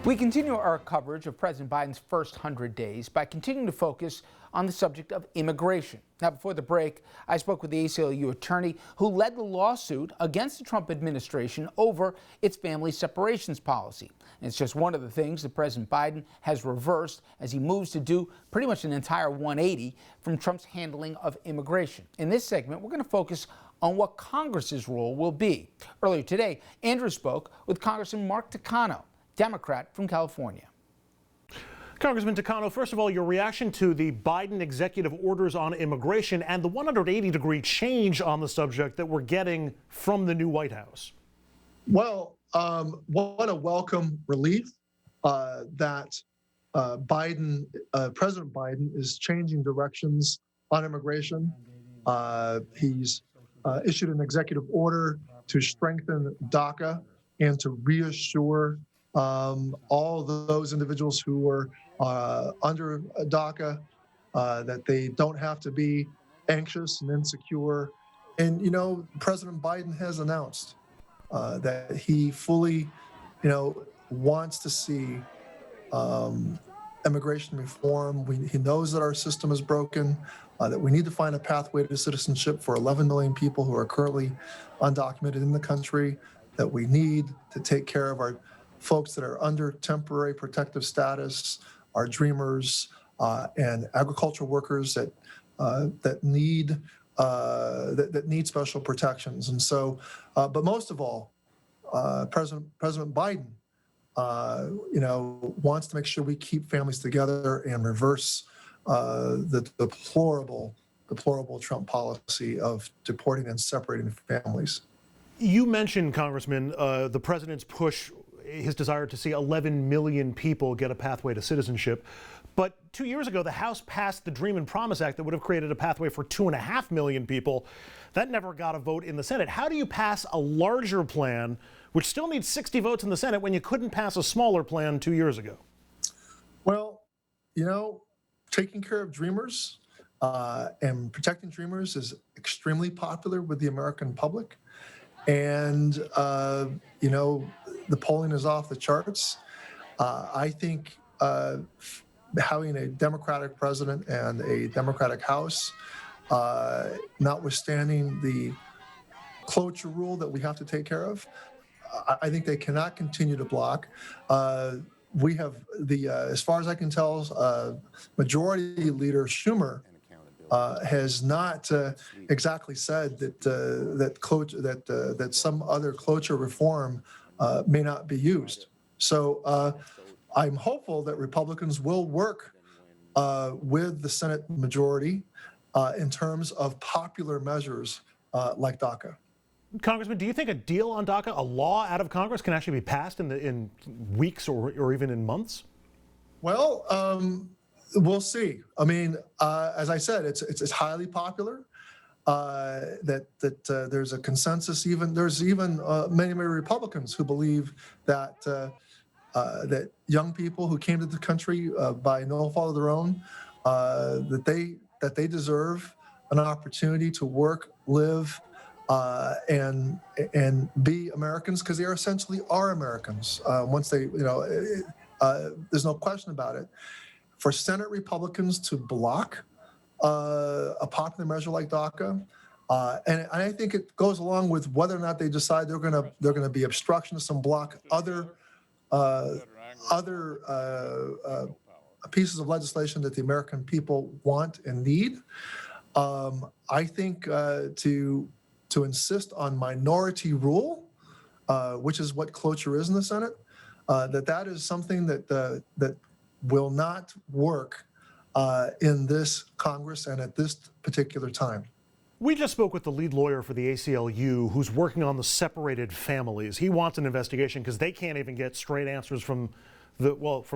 We continue our coverage of President Biden's first 100 days by continuing to focus on the subject of immigration. Now, before the break, I spoke with the ACLU attorney who led the lawsuit against the Trump administration over its family separations policy. And it's just one of the things that President Biden has reversed as he moves to do pretty much an entire 180 from Trump's handling of immigration. In this segment, we're going to focus on what Congress's role will be. Earlier today, Andrew spoke with Congressman Mark Takano, Democrat from California. Congressman Takano, first of all, your reaction to the Biden executive orders on immigration and the 180-degree change on the subject that we're getting from the new White House. Well, what a welcome relief that President Biden is changing directions on immigration. He's issued an executive order to strengthen Daca and to reassure all those individuals who were under Daca that they don't have to be anxious and insecure. And, you know, President Biden has announced that he fully, wants to see immigration reform. He knows that our system is broken, that we need to find a pathway to citizenship for 11 million people who are currently undocumented in the country, that we need to take care of our folks that are under temporary protective status, our dreamers, and agricultural workers that need special protections. And so, but most of all, President Biden, wants to make sure we keep families together and reverse the deplorable Trump policy of deporting and separating families. You mentioned, Congressman, the president's push, his desire to see 11 million people get a pathway to citizenship. But 2 years ago, the House passed the Dream and Promise Act that would have created a pathway for 2.5 million people. That never got a vote in the Senate. How do you pass a larger plan, which still needs 60 votes in the Senate, when you couldn't pass a smaller plan 2 years ago? Well, taking care of dreamers and protecting dreamers is extremely popular with the American public. And, the polling is off the charts. I think having a Democratic president and a Democratic House, notwithstanding the cloture rule that we have to take care of, I think they cannot continue to block. We have as far as I can tell, Majority Leader Schumer has not exactly said that some other cloture reform may not be used. So I'm hopeful that Republicans will work with the Senate majority in terms of popular measures like DACA. Congressman, do you think a deal on DACA, a law out of Congress, can actually be passed in weeks or even in months? Well, we'll see. I mean, as I said, it's highly popular. There's a consensus. There's even many Republicans who believe that that young people who came to the country by no fault of their own, that they deserve an opportunity to work, live, and be Americans, because they essentially are Americans. Once they, there's no question about it. For Senate Republicans to block a popular measure like DACA, and I think it goes along with whether or not they decide they're going to be obstructionists and block other pieces of legislation that the American people want and need. I think to insist on minority rule, which is what cloture is in the Senate, that is something that will not work in this Congress and at this particular time. We just spoke with the lead lawyer for the ACLU, who's working on the separated families. He wants an investigation because they can't even get straight answers from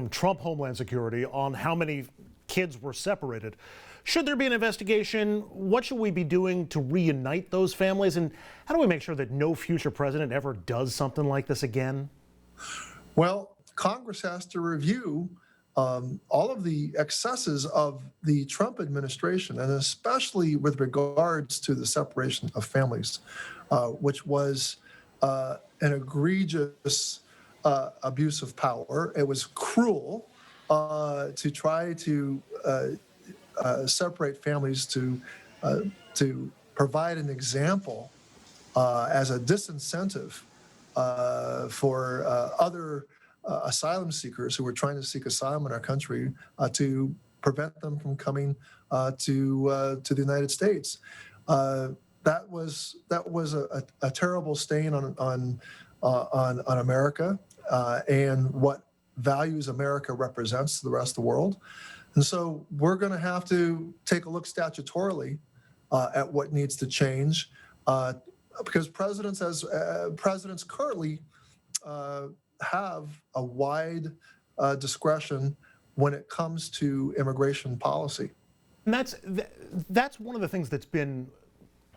Trump Homeland Security on how many kids were separated. Should there be an investigation? What should we be doing to reunite those families? And how do we make sure that no future president ever does something like this again? Well, Congress has to review all of the excesses of the Trump administration, and especially with regards to the separation of families, which was an egregious abuse of power. It was cruel to try to separate families, to provide an example as a disincentive for other asylum seekers who were trying to seek asylum in our country, to prevent them from coming to the United States. That was a terrible stain on America and what values America represents to the rest of the world. And so we're going to have to take a look statutorily at what needs to change, because presidents currently have a wide discretion when it comes to immigration policy. And that's one of the things that's been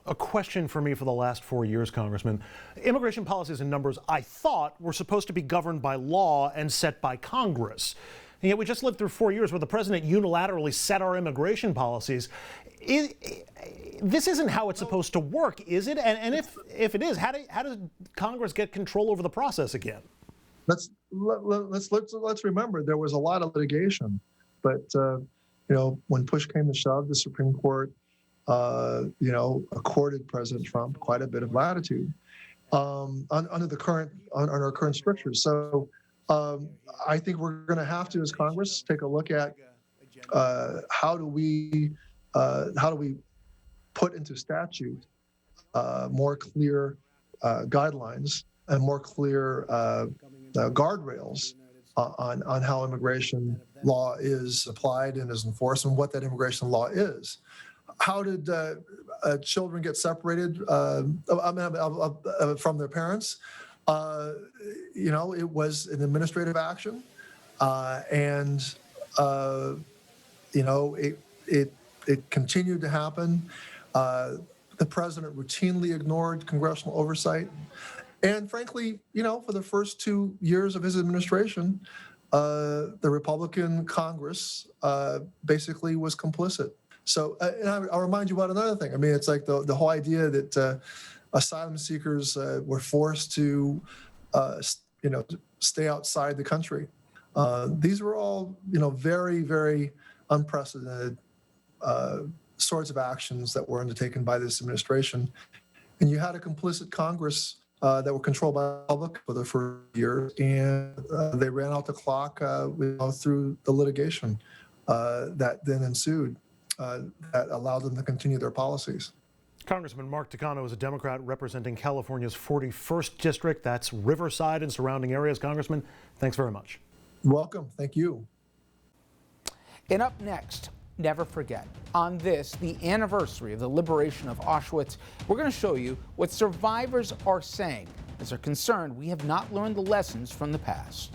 a question for me for the last 4 years, Congressman. Immigration policies and numbers, I thought, were supposed to be governed by law and set by Congress. And yet we just lived through 4 years where the president unilaterally set our immigration policies. This isn't how it's supposed to work, is it? And if it is, how does Congress get control over the process again? Let's remember there was a lot of litigation, but when push came to shove, the Supreme Court accorded President Trump quite a bit of latitude under our current strictures. So I think we're going to have to, as Congress, take a look at how do we put into statute more clear guidelines and more clear guardrails on how immigration law is applied and is enforced, and what that immigration law is. How did children get separated from their parents? It was an administrative action, and it continued to happen. The president routinely ignored congressional oversight. And frankly, for the first 2 years of his administration, the Republican Congress basically was complicit. So, and I'll remind you about another thing. I mean, it's like the whole idea that asylum seekers were forced to, stay outside the country. These were all, very, very unprecedented sorts of actions that were undertaken by this administration. And you had a complicit Congress that were controlled by the public for the first year, and they ran out the clock through the litigation that then ensued that allowed them to continue their policies. Congressman Mark Takano is a Democrat representing California's 41st District. That's Riverside and surrounding areas. Congressman, thanks very much. Welcome. Thank you. And up next, never forget, on this, the anniversary of the liberation of Auschwitz, we're going to show you what survivors are saying as they're concerned we have not learned the lessons from the past.